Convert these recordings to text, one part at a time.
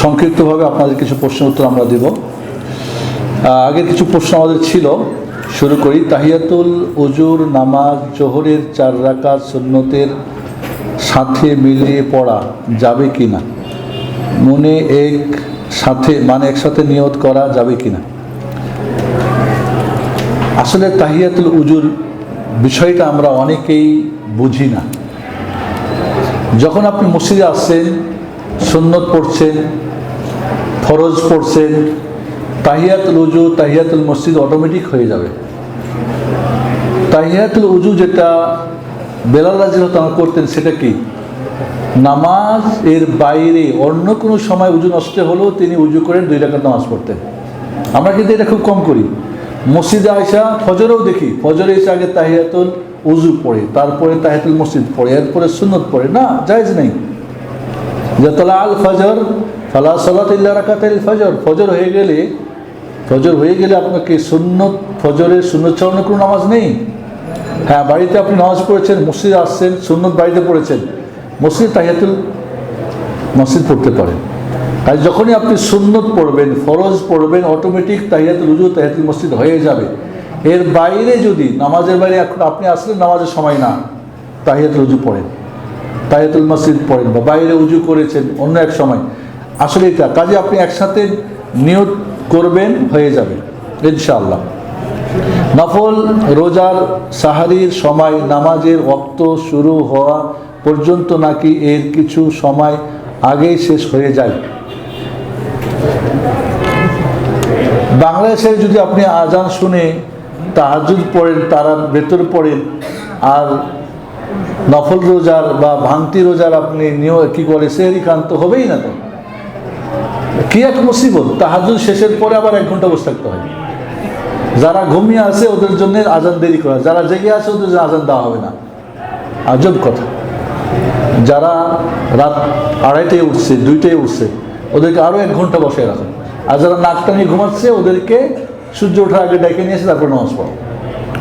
সংক্ষিপ্তভাবে আপনাদের কিছু প্রশ্ন উত্তর আমরা দেব। আগের কিছু প্রশ্ন আমাদের ছিল, শুরু করি। তাহিয়াতুল উজুর নামাজ জোহরের 4 রাকাত সুন্নতের সাথে মিলিয়ে পড়া যাবে কি না? মনে একসাথে নিয়ত করা যাবে কি না? আসলে তাহিয়াতুল উজুর বিষয়টা আমরা অনেকেই বুঝি না। যখন আপনি মসজিদে আসছেন, সুন্নত পড়ছেন, ফরজ পড়ছেন, তাহিয়াতুল উজু তাহিয়াতুল মসজিদ অটোমেটিক হয়ে যাবে। তাহিয়াতুল উজু যেটা বেলাল রাদিয়াল্লাহু তাআলা করতেন, সেটা কি? নামাজ এর বাইরে অন্য কোনো সময় উজু নষ্ট হলেও তিনি উজু করে 2 রাকাত নামাজ পড়তেন। আমরা কিন্তু এটা খুব কম করি। মসজিদে আয়সা ফজরেও দেখি, ফজরে এসে আগে তাহিয়াতুল উজু পড়ে, তারপরে তাহিয়াতুল মসজিদ পড়ে, এরপরে সুন্নত পড়ে। না, জায়েজ নেই। যতলা আল ফজর ফালা সালাত ইল্লা রাকাতাল ফজর। ফজর হয়ে গেলে আপনাকে সুন্নত, ফজরের সুন্নত ছাড়ানো কোনো নামাজ নেই। হ্যাঁ, বাড়িতে আপনি নামাজ পড়েছেন, মসজিদে আসছেন, সুন্নত বাড়িতে পড়েছেন, মসজিদে তাহিয়াতুল মসজিদ পড়তে পারেন। আর যখনই আপনি সুন্নত পড়বেন, ফরজ পড়বেন, অটোমেটিক তাহিয়াতুল উজু তাহিয়াতুল মসজিদ হয়ে যাবে। এর বাইরে যদি নামাজের বাইরে এখন আপনি আসলে নামাজের সময় না, তাহিয়াতুল উজু পড়েন, তাহিয়াতুল মসজিদ পড়েন, বা বাইরে উজু করেছেন অন্য এক সময়, আসলে এটা কাজে আপনি একসাথে নিয়ত করবেন, হয়ে যাবে ইনশাআল্লাহ। নফল রোজার সাহারির সময় নামাজের ওয়াক্ত শুরু হওয়া পর্যন্ত নাকি এর কিছু সময় আগেই শেষ হয়ে যায়? বাংলাদেশে যদি আপনি আজান শুনে তাহাজ্জুদ পড়েন, তারার ভেতর পড়েন, আর নফল রোজার বা ভাঙতি রোজার আপনি কি করে সেহরি খান, তো হবেই না। তো কি এক মুসিবত! তাহাজ্জুদ শেষের পরে আবার 1 ঘন্টা বসে থাকতে হয়। যারা ঘুমিয়ে আছে ওদের জন্য আজান দেরি করা, যারা জেগে আছে ওদের জন্য আজান দেওয়া হবে না। আজব কথা। যারা রাত 2:30টায় উঠছে, 2টায় উঠছে, ওদেরকে আরও 1 ঘন্টা বসে রাখুন। আর যারা নাক টানিয়ে ঘুমাচ্ছে ওদেরকে সূর্য ওঠার আগে ডেকে নিয়ে এসে তারপর নামাজ পড়ো।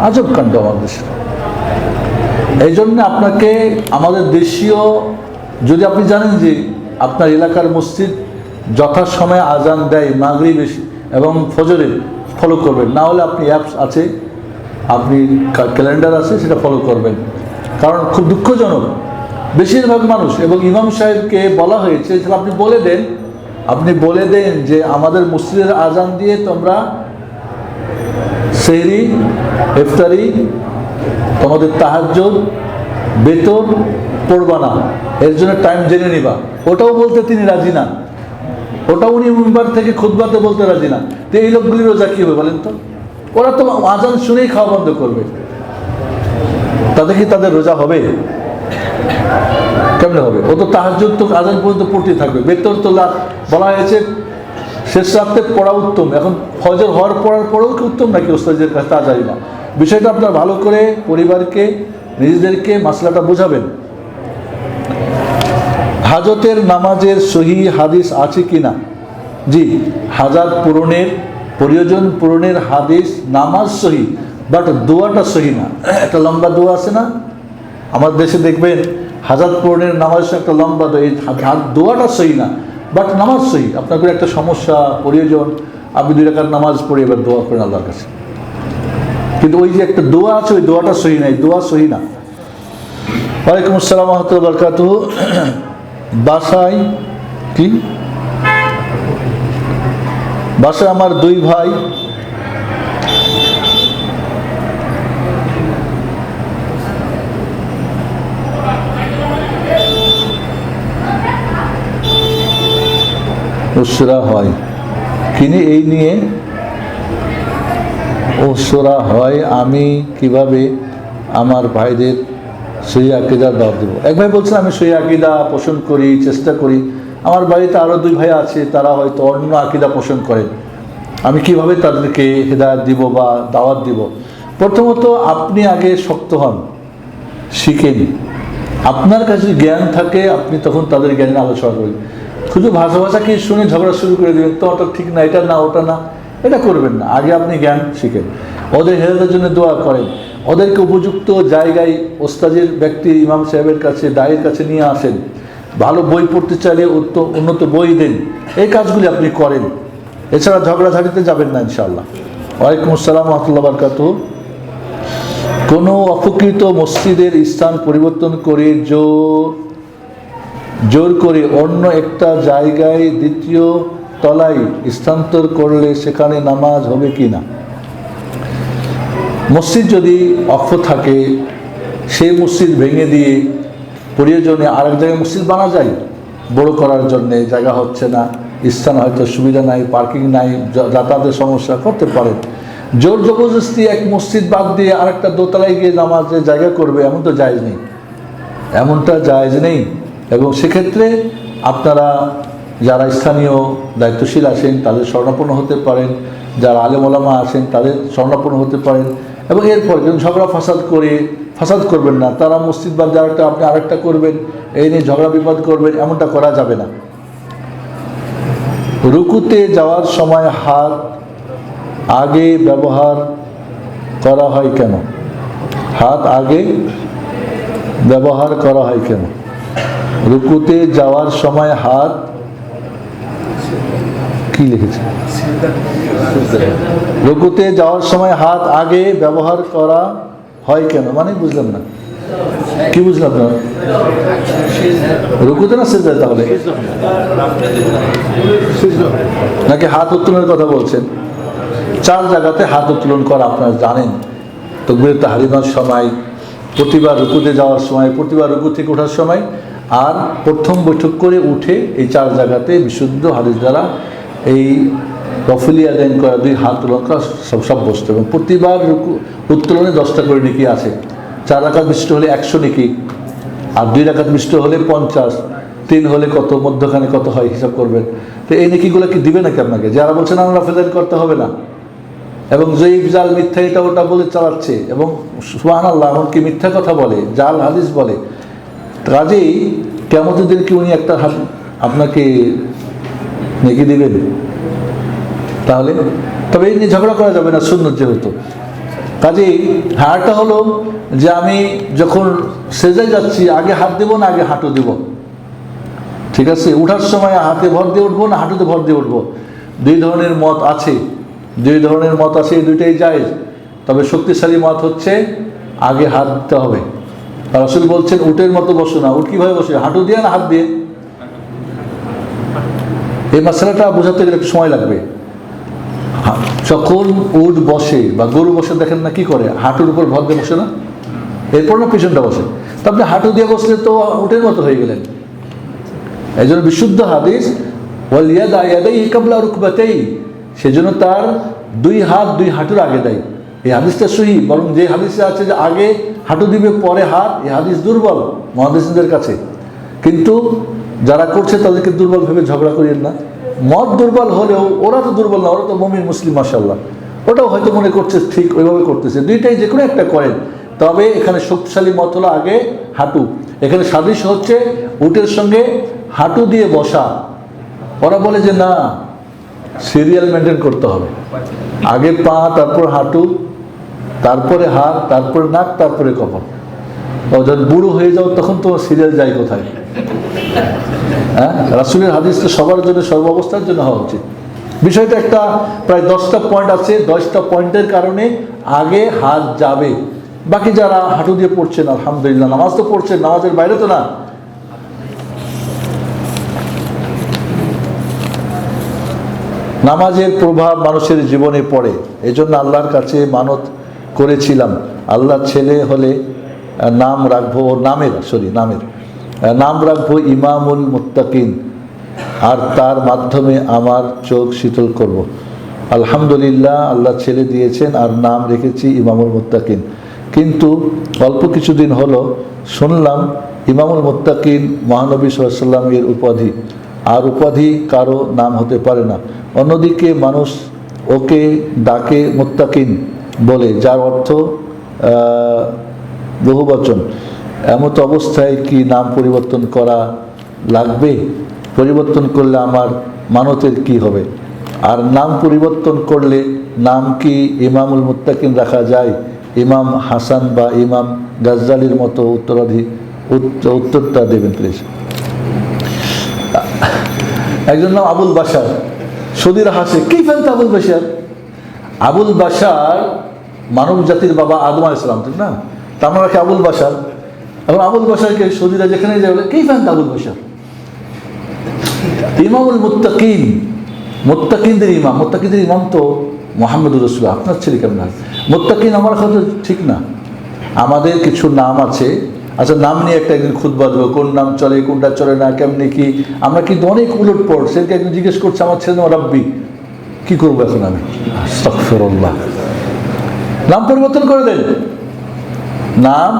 আজব কাণ্ড আমাদের দেশে। এই জন্য আপনাকে আমাদের দেশীয়, যদি আপনি জানেন যে আপনার এলাকার মসজিদ যথাসময়ে আজান দেয় মাগরিব এবং ফজরে, ফলো করবেন। না হলে আপনি অ্যাপস আছে, আপনি ক্যালেন্ডার আছে, সেটা ফলো করবেন। কারণ খুব দুঃখজনক, বেশিরভাগ মানুষ, এবং ইমাম সাহেবকে বলা হয়েছে যে আপনি বলে দেন যে আমাদের মসজিদের আজান দিয়ে তোমরা সেহরি, ইফতারি, তোমাদের তাহাজ্জুদ, বেতন পড়বা না, এর জন্য টাইম জেনে নিবা। ওটাও বলতে তিনি রাজি না, ওটা উনি মিম্বার থেকে খুতবাতে বলতে রাজি না। তো এই লোকগুলি রোজা কী হবে বলেন তো? ওরা তো আজান শুনেই খাওয়া বন্ধ করবে। তাদের কি তাদের রোজা হবে? কেমনে হবে? ও তো তাহাজ্জুদ তো আজান পর্যন্ত পড়তে থাকবে। বেতন তো বলা হয়েছে শেষ রাতে পড়া উত্তম। এখন ফজর হওয়ার পরেও কি উত্তম নাকি ওস্তাদের কাছে, তা জানি না। বিষয়টা আপনার ভালো করে পরিবারকে, নিজেদেরকে মাসলাটা বোঝাবেন। হাজতের নামাজের সহি হাদিস আছে কি না? জি, হাজাত পূরণের, প্রয়োজন পূরণের হাদিস, নামাজ সহি, বাট দোয়াটা সহি না। একটা লম্বা দোয়া আছে না আমাদের দেশে, দেখবেন হাজাত পূরণের নামাজ একটা লম্বা দোয়া, এই দোয়াটা সহি না, বাট নামাজ সহি। আপনার করে একটা সমস্যা, প্রয়োজন, আপনি 2 রাকাত নামাজ পড়ে এবার দোয়া করেন আল্লাহর কাছে, কিন্তু ওই যে একটা দোয়া আছে, ওই দোয়াটা সহি না, এই দোয়া সহি না। ওয়ালাইকুম আসসালাম ওয়া রাহমাতুল্লাহি ওয়া বারাকাতুহু। বাসায় আমার 2 ভাই উসরা হয় কিনে, এই নিয়ে উসরা হয়, আমি কিভাবে আমার ভাইদের সহি আকীদার দাওয়াত দেব? এক ভাই বলছেন আমি সহি আকীদা পোষণ করি, চেষ্টা করি। আমার বাড়িতে আরও 2 ভাই আছে, তারা হয়তো অন্য আকীদা পোষণ করে। আমি কিভাবে তাদেরকে হেদায়েত দিব বা দাওয়াত দিব? প্রথমত আপনি আগে শক্ত হন, শিখেন। আপনার কাছে জ্ঞান থাকে, আপনি তখন তাদের জ্ঞানের আলোচনা করবেন। শুধু ভাষা কি শুনে ঝগড়া শুরু করে দেবেন, তো ওটা ঠিক না, এটা না, ওটা না, এটা করবেন না। আগে আপনি জ্ঞান শিখেন, ওদের হেদায়েতের জন্য দোয়া করেন, ওদেরকে উপযুক্ত জায়গায় ওস্তাদের ব্যক্তি, ইমাম সাহেবের কাছে, দায়ের কাছে নিয়ে আসেন। ভালো বই পড়তে চাইলে উন্নত বই দেন, এই কাজগুলি আপনি করেন। এছাড়া ঝগড়াঝাড়িতে যাবেন না ইনশাআল্লাহ। ওয়ালাইকুম আসসালাম ওয়া রাহমাতুল্লাহি ওয়া বারাকাতুহু। কোনো অপকৃত মসজিদের স্থান পরিবর্তন করে জোর করে অন্য একটা জায়গায় দ্বিতীয় তলায় স্থানান্তর করলে সেখানে নামাজ হবে কি না? মসজিদ যদি অক্ষ থাকে, সেই মসজিদ ভেঙে দিয়ে প্রয়োজনে আরেক জায়গায় মসজিদ বানা যায়, বড় করার জন্যে জায়গা হচ্ছে না, স্থান হয়তো সুবিধা নাই, পার্কিং নাই, যাতায়াতের সমস্যা, করতে পারে। জোর জবরদস্তি এক মসজিদ বাদ দিয়ে আরেকটা দোতলায় গিয়ে নামাজের জায়গা করবে, এমন তো জায়েজ নেই, এমনটা জায়েজ নেই। এবং সেক্ষেত্রে আপনারা যারা স্থানীয় দায়িত্বশীল আছেন তাদের শরণাপন্ন হতে পারেন, যারা আলেম ওলামা আছেন তাদের শরণাপন্ন হতে পারেন। এবং এরপর যখন ঝগড়া ফাসাদ করবেন না, তারা মসজিদ বাদ দিয়ে আরেকটা, আপনি আরেকটা করবেন, এই নিয়ে ঝগড়া বিবাদ করবেন, এমনটা করা যাবে না। রুকুতে যাওয়ার সময় হাত আগে ব্যবহার করা হয় কেন? হাত আগে ব্যবহার করা হয় কেন? রুকুতে যাওয়ার সময় হাত কি লিখেছে? রুকুতে যাওয়ার সময় হাত আগে ব্যবহার করা হয় কেন মানে বুঝলাম না, কি বুঝলাম না? রুকুতে না সিজদায়? তাহলে নাকি হাত উত্তোলনের কথা বলছেন? 4 জায়গাতে হাত উত্তোলন করা আপনারা জানেন। তাকবীর তাহরিমার সময়, প্রতিবার রুকুতে যাওয়ার সময়, প্রতিবার রুকু থেকে ওঠার সময়, আর প্রথম বৈঠক করে উঠে, এই 4 জায়গাতে বিশুদ্ধ হাদিস দ্বারা এই রফুলিয়া দেন করা, 2 হাত উত্তোলন করা সব সাব্যস্ত। এবং প্রতিবার রুকু উত্তোলনে 10টা করে নেকি আছে। 4 রাকাত বিশিষ্ট হলে 100 নেকি, আর 2 রাকাত বিশিষ্ট হলে 50, 3 হলে কত, মধ্যখানে কত হয় হিসাব করবেন। তো এই নেকিগুলো কি দিবে নাকি আপনাকে? যারা বলছেন আমরা ফেজাল করতে হবে না, এবং যেই জাল মিথ্যা এটা ওটা বলে চালাচ্ছে, এবং সুবহানাল্লাহ এমনকি মিথ্যা কথা বলে, জাল হাদিস বলে, কাজেই কিয়ামতের দিন কি উনি একটা আপনাকে নেকি দিবেন? তাহলে তবে এই নিয়ে ঝগড়া করা যাবে না, সুন্নত যেহেতু। কাজেই হারটা হলো যে আমি যখন সেজায় যাচ্ছি আগে হাত দেবো না আগে হাঁটু দেব, ঠিক আছে? উঠার সময় হাতে ভর দিয়ে উঠবো না হাঁটুতে ভর দিয়ে উঠবো, 2 ধরনের মত আছে। 2 ধরনের মত আছে, এই দুইটাই জায়েজ। তবে শক্তিশালী মত হচ্ছে আগে হাত দিতে হবে। রাসূল বলছেন উটের মতো বসো না। উট কিভাবে বসে? হাঁটু দিয়ে না হাত দিয়ে? এই মশলাটা বোঝাতে গেলে একটু সময় লাগবে। যখন উট বসে বা গরু বসে দেখেন না কি করে? হাঁটুর উপর ভর দিয়ে বসে না, এরপর না পিছনটা বসে। তো আপনি হাঁটু দিয়ে বসলে তো উটের মতো হয়ে গেলেন। এই জন্য বিশুদ্ধ হাদিস ওয়াল ইয়াদা ইয়াদাইহি ক্বাবলা রুকবাতাইহি, সেজন্য তার 2 হাত 2 হাঁটুর আগে দেয়। এই হাদিসটা সহি, বরং যে হাদিসে আছে যে আগে হাঁটু দিবে পরে হাত, এই হাদিস দুর্বল মুহাদ্দিসদের কাছে। কিন্তু যারা করছে তাদেরকে দুর্বল ভেবে ঝগড়া করিয়েন না। মত দুর্বল হলেও ওরা তো দুর্বল না, ওরা তো মুমিন মুসলিম মাশাআল্লাহ, ওটাও হয়তো মনে করছে ঠিক ওইভাবে করতেছে। দুইটাই যে কোনো একটা করেন, তবে এখানে শক্তিশালী মত হলো আগে হাঁটু। এখানে সাদৃশ্য হচ্ছে উটের সঙ্গে হাঁটু দিয়ে বসা। ওরা বলে যে না, সিরিয়াল মেনটেন করতে হবে, আগে পা, তারপর হাঁটু, তারপরে হাত, তারপরে নাক, তারপরে কপাল। যখন বুড়ো হয়ে যাও তখন তো সিরিয়াল যায় কোথায়? হ্যাঁ, রাসূলের হাদিস তো সবার জন্য, সর্বাবস্থার জন্য হওয়া উচিত। বিষয়টা একটা প্রায় 10টা পয়েন্ট আছে, 10টা পয়েন্টের কারণে আগে হাত যাবে। বাকি যারা হাঁটু দিয়ে পড়ছেন আলহামদুলিল্লাহ, নামাজ তো পড়ছেন, নামাজের বাইরে তো না। নামাজের প্রভাব মানুষের জীবনে পড়ে, এজন্য আল্লাহর কাছে মানত করেছিলাম, আল্লাহ ছেলে হলে নাম রাখবো, নাম রাখবো ইমামুল মুত্তাকিন, আর তার মাধ্যমে আমার চোখ শীতল করব। আলহামদুলিল্লাহ, আল্লাহ ছেলে দিয়েছেন আর নাম রেখেছি ইমামুল মুত্তাকিন। কিন্তু অল্প কিছুদিন হলো শুনলাম ইমামুল মুত্তাকিন মহানবী সাল্লাল্লাহু আলাইহি ওয়াসাল্লাম এর উপাধি, আর উপাধি কারো নাম হতে পারে না। অন্যদিকে মানুষ ওকে ডাকে মুত্তাকিন বলে, যার অর্থ বহুবচন। এমত অবস্থায় কি নাম পরিবর্তন করা লাগবে? পরিবর্তন করলে আমার মানতের কি হবে? আর নাম পরিবর্তন করলে নাম কি ইমামুল মুত্তাকিন রাখা যায়? ইমাম হাসান বা ইমাম গাজ্জালির মতো উত্তরটা দেবেন প্লিজ। একজন নাম আবুল বাশার, সৌদিরা হাসে, কি ফেলতে আবুল বাশার? আবুল বাশার মানব জাতির বাবা আদম আলাইহিস সালাম, ঠিক না? তার নাম রাখে আবুল বাশার। এখন আবুল বাশারকে সৌদিরা যেখানে যাবে, কি ফেলতে আবুল বাশার? ইমামুল মুত্তাকিন, মুত্তাকিনদের ইমাম। মুত্তাকিনদের ইমাম তো মুহাম্মদুর রাসূলুল্লাহ, আপনার ছেলে কেমন হয়? মুত্তাকিন আমার কথা ঠিক না। আমাদের কিছু নাম আছে, আচ্ছা নাম নিয়ে একটা একদিন খুতবা দেবো, কোন নাম চলে কোনটা চলে না, কেমনি কি। আমরা কিন্তু অনেক উলট পড়। সেদিকে একদিন জিজ্ঞেস করছে আমার ছেলে নাম রাব্বি, কি করবো এখন আমি? আস্তাগফিরুল্লাহ। নাম পরিবর্তন করে দেন, নাম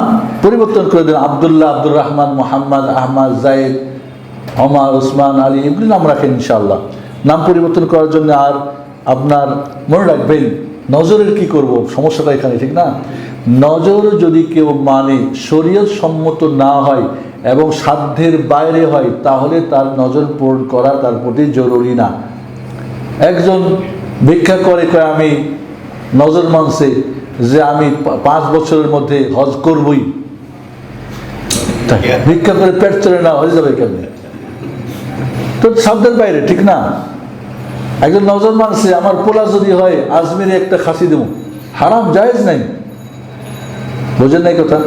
পরিবর্তন করে দেন। আব্দুল্লাহ, আব্দুর রহমান, মোহাম্মদ, আহমদ, জায়েদ, ওমর, উসমান, আলী, এগুলি নাম রাখেন ইনশাআল্লাহ। নাম পরিবর্তন করার জন্য আর আপনার মনে রাখবেন নজরের কি করব, সমস্যাটা এখানে, ঠিক না? নজর যদি কেউ মানে শরীয়ত সম্মত না হয় এবং সাধ্যের বাইরে হয়, তাহলে তার নজর পূরণ করা তার প্রতি জরুরি না। একজন ভিক্ষা করে কয় আমি নজর মানছে যে আমি 5 বছরের মধ্যে হজ করবই, ভিক্ষা করে পেট চলে না, হয়ে যাবে কেমনি? তো সাধ্যের বাইরে, ঠিক না? একজন নজর মানছে আমার পোলা যদি হয় আজমিরে একটা খাসি দেবো, হারাম, জায়েজ নাই। বোঝেন নাই কথা?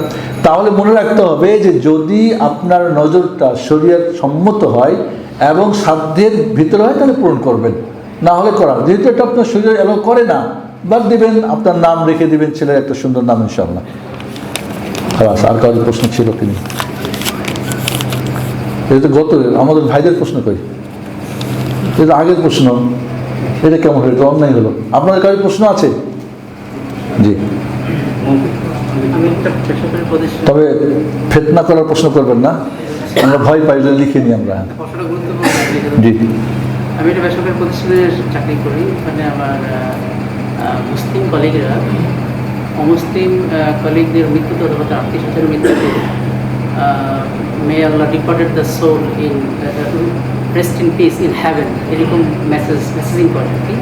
তাহলে মনে রাখতে হবে যে যদি আপনার নজরটা শরীয়ত সম্মত হয় এবং সাধ্যের ভিতরে হয়, তাহলে পূরণ করবেন, না হলে করার। যেহেতু এটা আপনার শরীর এলো করে না, বাদ দিবেন, আপনার নাম রেখে দিবেন ছেলের একটা সুন্দর নাম ইনশাআল্লাহ। খালাস। আর কারোর প্রশ্ন ছিল কিনা? এটা গত আমাদের ভাইদের প্রশ্ন করি, এটা আগের প্রশ্ন, এটা কেমন হলো? এটা অন্যায় হলো। আপনাদের কারোর প্রশ্ন আছে? জি। তবে ফেতনা করার প্রশ্ন করবেন না, আমরা ভয় পাই, লিখে নিই আমরা। জি। আমি একটা বেসরকারি প্রতিষ্ঠানে চাকরি করি। ওখানে আমার মুসলিম কলিগরা অমুসলিম কলিগদের মৃত্যুতে অথবা তার আত্মীয় স্বজনের মৃত্যুতে মে আল্লাহ departed the soul in rest in peace in heaven, এরকম মেসেজিং করে আর কি।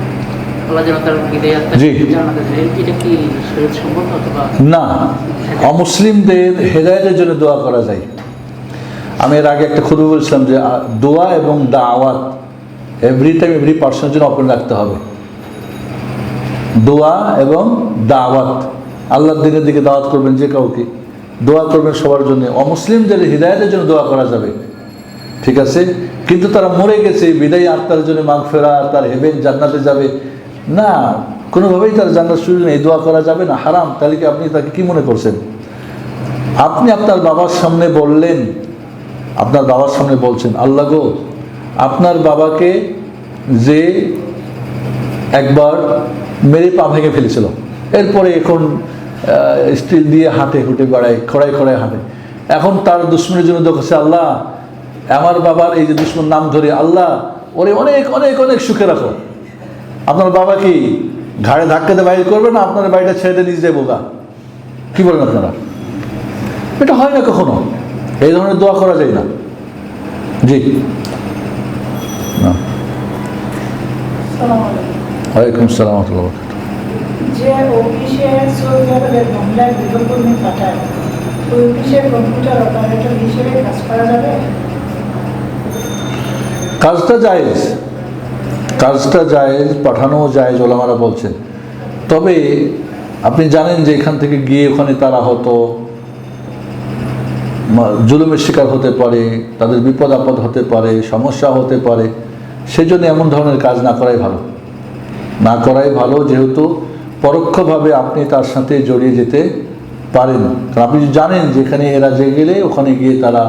আল্লাহ যেন তার হৃদয়াত্মা জানাতে চায়, এটা কি শরীয়ত সম্মত অথবা না? অমুসলিমদের হেদায়েতের জন্য দোয়া করা যায়। আমি এর আগে একটা খুতবা বলছিলাম যে দোয়া এবং দাওয়াত এভরি টাইম এভরি পার্সনের জন্য ওপেন রাখতে হবে। দোয়া এবং দাওয়াত, আল্লাহর দিনের দিকে দাওয়াত করবেন যে কাউকে, দোয়া করবেন সবার জন্য। অমুসলিমদের হিদায়াতের জন্য দোয়া করা যাবে, ঠিক আছে? কিন্তু তারা মরে গেছে, বিদায়ী আত্মার জন্য মাগফিরাত, তার হেভেন, জান্নাতে যাবে না, কোনোভাবেই তার জান্নাত সুযোগ নেই, দোয়া করা যাবে না, হারাম। তাহলে কি আপনি তাকে কি মনে করছেন? আপনি আপনার বাবার সামনে বললেন, আপনার বাবার সামনে বলছেন, আল্লাহ গো, আপনার বাবাকে যে একবার মেরে পা ভেঙে ফেলেছিল, এরপরে এখন স্টিল দিয়ে হাঁটে, হুটে বেড়ায়, খড়ায় খড়ায় হাঁটে, এখন তার দুশ্মনের জন্য দেখছে, আল্লাহ আমার বাবার এই যে দুশ্মন নাম ধরে, আল্লাহ ওরে অনেক অনেক অনেক সুখে রাখো। আপনার বাবা কি ঘাড়ে ধাক্কাতে বাইরে করবে না আপনার বাড়িটা ছেড়ে নিয়ে যাবো গা? কি বলেন আপনারা? এটা হয় না কখনো, এই ধরনের দোয়া করা যায় না। জি না। ওয়ালাইকুম আসসালাম ওয়া রাহমাতুল্লাহ। যে অফিসে সৌদি আরবের মহিলার গৃহকর্মী পাঠায়, ওই অফিসের কম্পিউটার অপারেটর হিসেবে কাজ করা যাবে? কাজটা জায়েজ, কাজটা জায়েজ, পাঠানো জায়েজ, ওলামারা বলছেন। তবে আপনি জানেন যে এখান থেকে গিয়ে ওখানে তারা হয়তো জুলুমের শিকার হতে পারে, তাদের বিপদ আপদ হতে পারে, সমস্যা হতে পারে। সেজন্য এমন ধরনের কাজ না করাই ভালো, না করাই ভালো। যেহেতু পরোক্ষভাবে আপনি তার সাথে জড়িয়ে যেতে পারেন, কারণ আপনি জানেন যেখানে এরা যে গেলে ওখানে গিয়ে তারা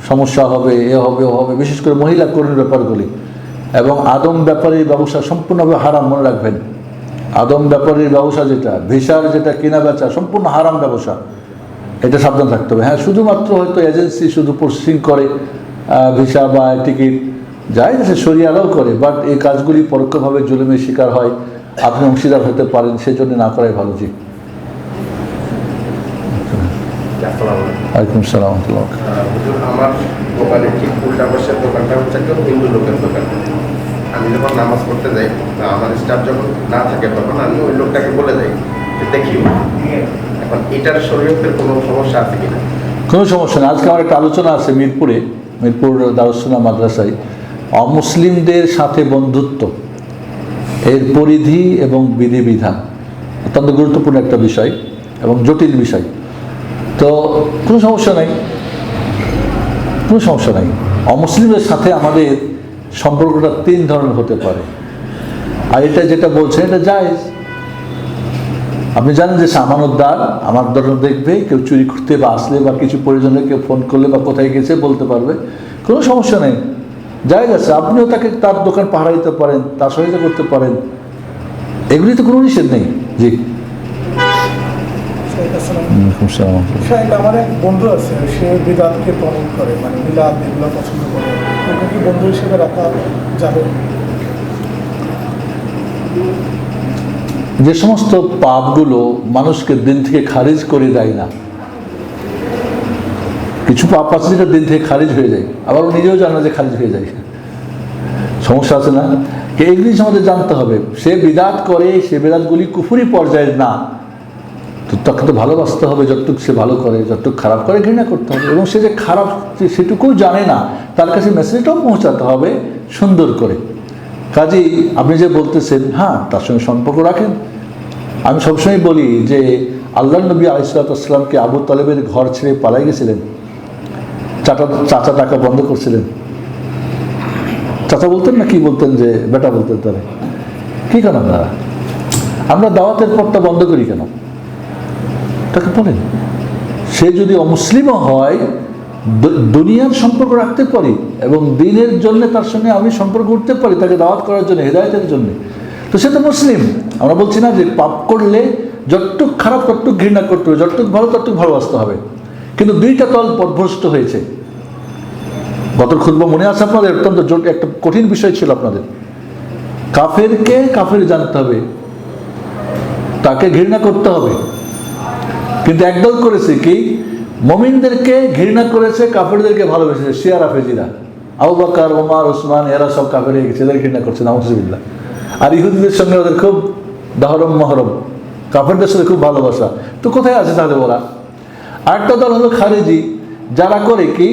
সমস্যা হবে, এ হবে, ও হবে, বিশেষ করে মহিলা কর্মীর ব্যাপারগুলি। এবং আদম ব্যাপারীর ব্যবসা সম্পূর্ণভাবে হারাম, মনে রাখবেন। আদম ব্যাপারীর ব্যবসা যেটা, ভিসার যেটা কেনা বেচা, সম্পূর্ণ হারাম ব্যবসা, এটা সাবধান থাকতে হবে। হ্যাঁ, শুধুমাত্র হয়তো এজেন্সি শুধু প্রসেসিং করে ভিসা বা টিকিট, যাই সে শরিয়ারাও করে, বাট এই কাজগুলি পরোক্ষভাবে জুলুমের শিকার হয়, আপনি অংশীদার হতে পারেন, সেজন্য না করাই ভালো। জি। ওয়ালাইকুম আসসালাম। আমার দোকানের ঠিক উল্টা পাশের দোকানটা হচ্ছে একটা হিন্দু লোকের দোকান। আমি যখন নামাজ পড়তে যাই, আমার স্টাফ যখন না থাকে, তখন আমি ওই লোকটাকে বলে যাই যে দেখি। এখন এটার শরীয়তের কোনো সমস্যা আছে কিনা? কোনো সমস্যা নেই। আজকে আমার একটা আলোচনা আছে মিরপুরে, মিরপুর দারুস সুন্নাহ মাদ্রাসায়। অমুসলিমদের সাথে বন্ধুত্ব এর পরিধি এবং বিধিবিধান অত্যন্ত গুরুত্বপূর্ণ একটা বিষয় এবং জটিল বিষয়। তো কোনো সমস্যা নাই, কোনো সমস্যা নাই। অমুসলিমদের সাথে আমাদের সম্পর্কটা 3 ধরনের হতে পারে, আর এটা যেটা বলছেন এটা জায়েজ। আপনি জানেন যে সামানউদ্দার আমার দরজা দেখবে, কেউ চুরি করতে বা আসলে বা কিছু প্রয়োজনে কেউ ফোন করলে বা কোথায় গেছে বলতে পারবে, কোনো সমস্যা নেই, জায়েজ আছে। আপনিও তাকে তার দোকান পাহারা দিতে পারেন, তার সহায়তা করতে পারেন, এগুলি তো কোনো নিষেধ নেই। জি শাহেদ, আমার এক বন্ধু আছে, সে বিদাতকে পালন করে, মানে মিলাদ এগুলো পছন্দ করে, ওকে কি বন্ধু হিসেবে রাখা যাবে? যে সমস্ত পাপগুলো মানুষকে দিন থেকে খারিজ করে দেয় না, কিছু পাপ আছে যেটা দিন থেকে খারিজ হয়ে যায়, আবার ও নিজেও জানে না যে খারিজ হয়ে যায়, সমস্যা আছে না? এই জিনিস আমাদের জানতে হবে। সে বিদাত করে, সে বিদাতগুলি কুফরি পর্যায়ের না, তো তাকে তো ভালোবাসতে হবে, যতটুকু সে ভালো করে, যতটুকু খারাপ করে ঘৃণা করতে হবে, এবং সে যে খারাপ সেটুকুও জানে না, তার কাছে মেসেজটাও পৌঁছাতে হবে সুন্দর করে। কাজেই আপনি যে বলতেছেন, হ্যাঁ তার সঙ্গে সম্পর্ক রাখেন। আমি সবসময় বলি যে আল্লাহ নবী আলাইহিসসালামকে আবু তালেবের ঘর ছেড়ে পালাই গেছিলেন, চাচা টাকা বন্ধ করছিলেন। চাচা বলতেন না কি বলতেন, যে বেটা বলতেন, তারা কি কেন আমরা দাওয়াতের পথটা বন্ধ করি কেন? তাকে বলেন, সে যদি অমুসলিমও হয় দুনিয়ার সম্পর্ক রাখতে পারি এবং দিনের জন্য তার সঙ্গে আমি সম্পর্ক করতে পারি, তাকে দাওয়াত করার জন্য, হেদায়েতের জন্য, তো সে তো মুসলিম। আমরা বলছি না যে পাপ করলে যতটুক খারাপ ততটুক ঘৃণা করতে হবে, যতটুক ভালো ততটুক ভালোবাসতে হবে, কিন্তু 2টা তল পথভ্রষ্ট হয়েছে। গত খুতবা মনে আছে আপনাদের? অত্যন্ত একটা কঠিন বিষয় ছিল আপনাদের। কাফেরকে কাফের জানতে হবে, তাকে ঘৃণা করতে হবে, কিন্তু একদল করেছে কি, মুমিনদেরকে ঘৃণা করেছে, কাফেরদেরকে ভালোবেসেছে। শিয়া রাফেজিরা, আবু বকর, ওমর, ওসমান, এরা সব কাফের হয়ে গেছে, এদের ঘৃণা করছে, নাউজুবিল্লাহ। আর ইহুদিদের সঙ্গে ওদের খুব দাহরম মহরম, কাফেরদের সাথে খুব ভালোবাসা। তো কোথায় আছে তাহলে ওরা? আরেকটা দল হলো খারিজি, যারা করে কি,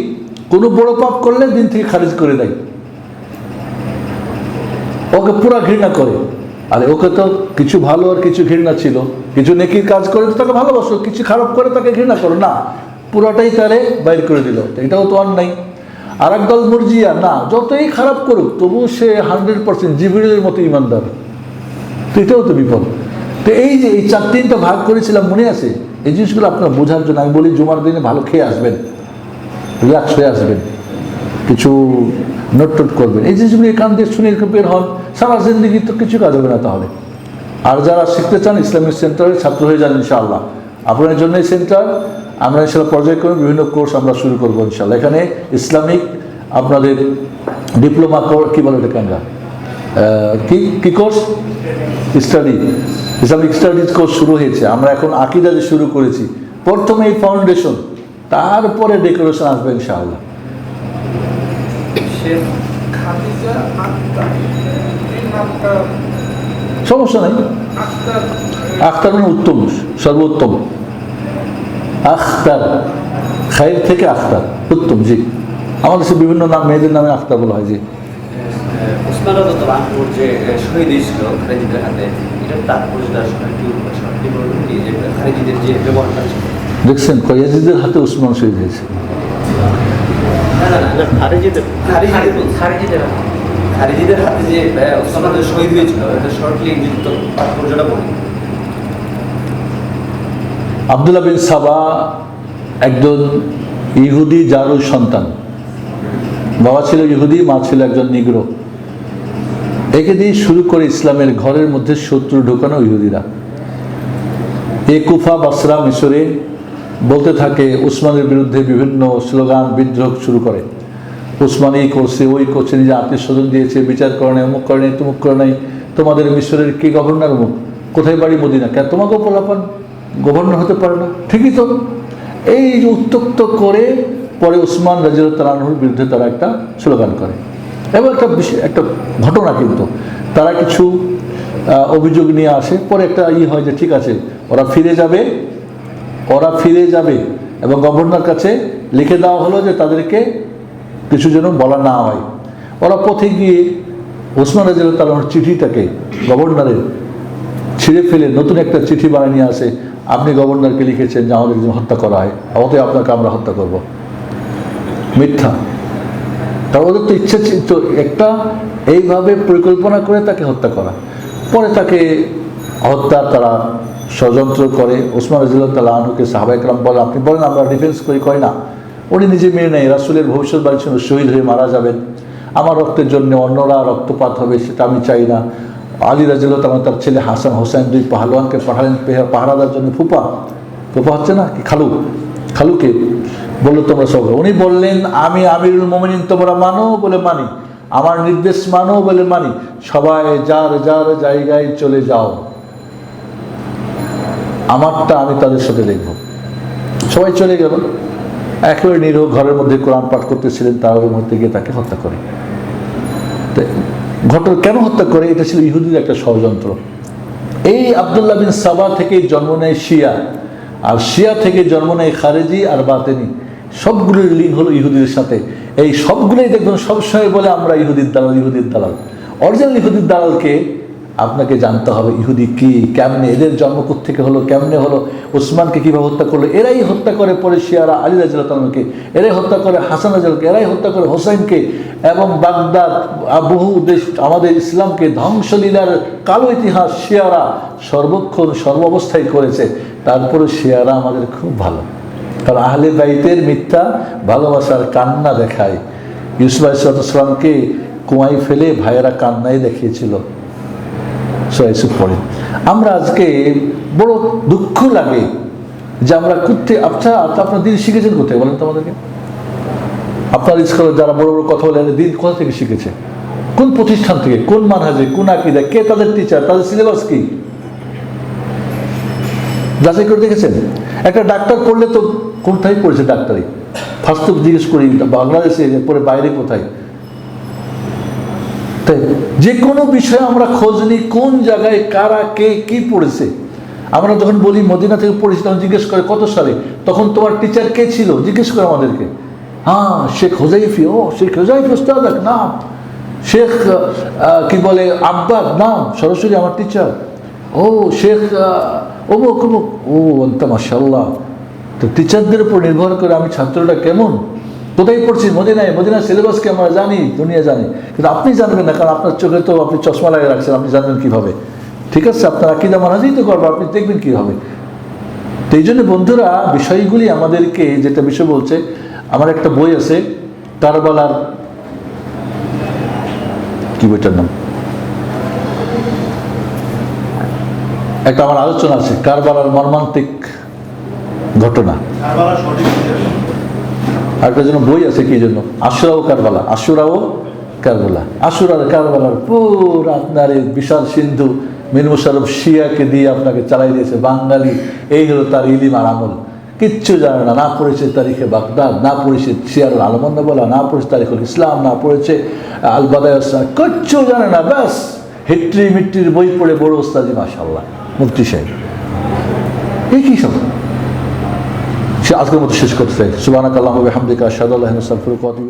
কোনো বড় পাপ করলে দিন থেকে খারিজ করে দেয়, ওকে পুরা ঘৃণা করে। আরে ওকে তো কিছু ভালো আর কিছু ঘৃণা ছিল, কিছু নেকির কাজ করে তো তাকে ভালোবাসো, কিছু খারাপ করে তাকে ঘৃণা করো না, পুরাটাই তারে বাইর করে দিল, এটাও তো আর নাই। আর একদল মুরজিয়া, না যতই খারাপ করুক তবু সে 100% জিবরিলের মতো ইমানদার, তো এটাও তো বিপদ। তো এই যে এই 4-3টা ভাগ করেছিলাম, মনে আছে? এই জিনিসগুলো আপনার বোঝার জন্য আমি বলি, জুমার দিনে ভালো খেয়ে আসবেন, রিল্যাক্স হয়ে আসবেন, কিছু নোট টোট করবেন, এই জিনিসগুলো এখান দিয়ে শুনে বের হন, সারা জিন্দগি তো কিছু কাজ হবে না তাহলে। আর যারা শিখতে চান ইসলামিক সেন্টারের ছাত্র হয়ে যান ইনশাআল্লাহ। আপনাদের জন্য এই সেন্টার আমরা ইনশাআল্লাহ পর্যায়ক্রমে বিভিন্ন কোর্স আমরা শুরু করবো ইনশাআল্লাহ। এখানে ইসলামিক আপনাদের ডিপ্লোমা কী বলে এটাকে আমরা কি course, study, Islamic studies course শুরু হয়েছে। আমরা এখন আকীদা যে শুরু করেছি, প্রথমে এই ফাউন্ডেশন, তারপরে ডেকোরেশন আসবে ইনশাআল্লাহ। সমস্যা নাই, আখতার মানে উত্তম, সর্বোত্তম। আখতার, খায়ের থেকে আখতার, উত্তম। জি, আমাদের সে বিভিন্ন নাম, মেয়েদের নামে আখতার বলা হয়। জি, উসমান রাদিয়াল্লাহু যে শহীদ হয়েছিল খালিদের হাতে, এটার তাৎপর্যটা কি বলবেন, কি যে খালিদের যে ব্যবহারটা ছিল? দেখছেন ইয়াজিদের হাতে উসমান শহীদ হয়েছে। খারিজিদের হাতে যে উসমান শহীদ হয়েছিল, এটা শর্টলি যুক্ত তাৎপর্যটা বলুন। আব্দুল্লাহ বিন সাবা একজন ইহুদি জারুর সন্তান, বাবা ছিল ইহুদি, মা ছিল একজন নিগ্রো। একে দিয়ে শুরু করে ইসলামের ঘরের মধ্যে শত্রু ঢোকানো ইহুদিরা। কুফা, বাসরা, মিশরে বলতে থাকে, উসমানের বিরুদ্ধে বিভিন্ন স্লোগান, বিদ্রোহ শুরু করে। উসমান এই করছে, ওই করছে, নিজে আত্মীয় স্বজন দিয়েছে, বিচার করে নাই, অমুক করে নাই, তমুক করে নাই, তোমাদের মিশরের কি গভর্নর অমুক, কোথায় বাড়ি মদিনা, কেন তোমাকেও পোলাপান গভর্নর হতে পারে না? ঠিকই তো। এই যে উত্তক্ত করে পরে উসমান রাদিয়াল্লাহু আনহুর বিরুদ্ধে তারা একটা স্লোগান করে। এবং একটা ঘটনা, কিন্তু তারা কিছু অভিযোগ নিয়ে আসে, পরে একটা হয় যে ঠিক আছে ওরা ফিরে যাবে এবং গভর্নর কাছে লিখে দেওয়া হলো যে তাদেরকে কিছু যেন বলা না হয়। ওরা পথে গিয়ে ওসমান রাদিয়াল্লাহু তাআলা আনহুর চিঠিটাকে গভর্নরের ছিঁড়ে ফেলে নতুন একটা চিঠি বানিয়ে নিয়ে আসে, আপনি গভর্নরকে লিখেছেন যে আমাদের একজন হত্যা করা হয়, অতএব আপনাকে আমরা হত্যা করব। মিথ্যা। কারণ ওদের তো ইচ্ছা ছিল একটা এইভাবে পরিকল্পনা করে তাকে হত্যা করা, পরে তাকে হত্যা তারা ষড়যন্ত্র করে। ওসমান রাদিয়াল্লাহু তাআলা আনহুকে সাহাবায়ে কেরাম বলে, আপনি বলেন আমরা ডিফেন্স করি, কয় না। উনি নিজে মেনে নেয় রাসূলের ভবিষ্যৎবাণী ছিল শহীদ হয়ে মারা যাবেন, আমার রক্তের জন্য অন্যরা রক্তপাত হবে সেটা আমি চাই না। আলী রাদিয়াল্লাহু তাআলা তার ছেলে হাসান হোসেন দুই পাহলোয়ানকে পাঠালেন পাহারাদার জন্য। ফুপা হচ্ছে না কি খালুকে বললো তোমরা সব। উনি বললেন আমি আমিরুল মুমিনিন, তোমরা মানো বলে মানি, আমার নির্দেশ মানো বলে মানি, সবাই যার যার জায়গায় চলে যাও, আমারটা আমি তাদের সাথে দেখব। সবাই চলে গেল। একেবারে নিরীহ ঘরের মধ্যে কোরআন পাঠ করতেছিলেন, তার মধ্যে গিয়ে তাকে হত্যা করে। ঘটনা কেন হত্যা করে? এটা ছিল ইহুদির একটা ষড়যন্ত্র। এই আব্দুল্লাহ বিন সাবা থেকে জন্ম নেয় শিয়া, আর শিয়া থেকে জন্ম নেয় খারেজি আর বাতেনি। সবগুলোর লিঙ্ক হলো ইহুদিদের সাথে। এই সবগুলোই দেখবেন সবসময় বলে আমরা ইহুদির দালাল। অরিজিনাল ইহুদির দালালকে আপনাকে জানতে হবে, ইহুদি কি, কেমনে, এদের জন্ম থেকে হলো, কেমনে হলো, ওসমানকে কীভাবে হত্যা করলো। এরাই হত্যা করে পরে শিয়ারা আলী রাদিয়াল্লাহু তাআলাকে, এরাই হত্যা করে হাসান রাদিয়াল্লাহু, এরাই হত্যা করে হোসেনকে, এবং বাগদাদ বহু দেশ আমাদের ইসলামকে ধ্বংসলীলার কালো ইতিহাস শিয়ারা সর্বক্ষণ সর্বাবস্থায় করেছে। তারপরে শিয়ারা আমাদের খুব ভালো, কারণ আহলে বাইতের মিথ্যা ভালোবাসার কান্না দেখায়। ইউসুফ আলাইহিস সালামকে কুয়ায় ফেলে ভাইয়েরা কান্নাই দেখিয়েছিল। ইউসুফ পড়ে আমরা আজকে বড় দুঃখ লাগে যে আমরা করতে। আচ্ছা আপনার দিন শিখেছেন কোথায় বলেন তো আমাদেরকে? আপনার স্কুলে যারা বড় বড় কথা বলে দিন কোথা থেকে শিখেছে? কোন প্রতিষ্ঠান থেকে, কোন মানহাজে, কোন আকীদা, কে তাদের টিচার, তাদের সিলেবাস কি যাচাই করে দেখেছেন? একটা ডাক্তার পড়লে তো কোথায় পড়েছে ডাক্তারি, ফার্স্ট তো জিজ্ঞেস করি বাংলাদেশে, পরে বাইরে কোথায়। তাই যে কোনো বিষয়ে আমরা খোঁজ নিই, কোন জায়গায় কারা কে কি পড়েছে। আমরা যখন বলি মদিনা থেকে পড়েছি, তখন জিজ্ঞেস করে কত সালে, তখন তোমার টিচার কে ছিল জিজ্ঞেস করে আমাদেরকে। হ্যাঁ শেখ হুজাইফি, ও শেখ হুজাইফি ওস্তাদ নাম, শেখ কি বলে আব্বাদ নাম, সরাসরি আমার টিচার। ও শেখ অমুক অমুক, ও বলতো মাশাআল্লাহ। তো টিচারদের উপর নির্ভর করে আমি ছাত্রটা কেমন, কোথায় পড়ছি, মদিনার সিলেবাসকে আমরা জানি, দুনিয়া জানি, কিন্তু আপনি জানবেন না, কারণ আপনার চোখে তো আপনি চশমা লাগিয়ে রাখছেন, আপনি জানবেন কীভাবে? ঠিক আছে, আপনার আকীদা মানহাজই তো করবো, আপনি দেখবেন কীভাবে। তো এই জন্য বন্ধুরা বিষয়গুলি আমাদেরকে যেটা বিষয় বলছে, আমার একটা বই আছে কারবালার, কি বইটার নাম, একটা আমার আলোচনা আছে কারবালার মর্মান্তিক ঘটনা। আরেকটা জন্য বই আছে কি জন্য, আশুরাও কারবালার পুরো আপনার এই বিশাল সিন্ধু মীর মুশাররফ শিয়াকে দিয়ে আপনাকে চালাই দিয়েছে বাঙালি। এই হলো তার ইলিম আর আমল, কিচ্ছু জানে না। না পড়েছে তারিখে বাগদাদ, না পড়েছে সিয়ারুল আলমন্দ বলা, না পড়েছে তারিখুল ইসলাম, না পড়েছে আল বাদায়াস, কিচ্ছু জানে না। ব্যাস হিট্রি মিট্রির বই পড়ে বড় ওস্তাদি মাশাআল্লাহ মুফতি সাহেব। এই কী সব? সে আজকের মতো শেষ করতে চাই। সুবহানাকাল্লাহুম্মা ওয়া বিহামদিকা আশহাদু আল্লা ইলাহা ইল্লা আনতা আস্তাগফিরুকা ওয়া আতুবু ইলাইক।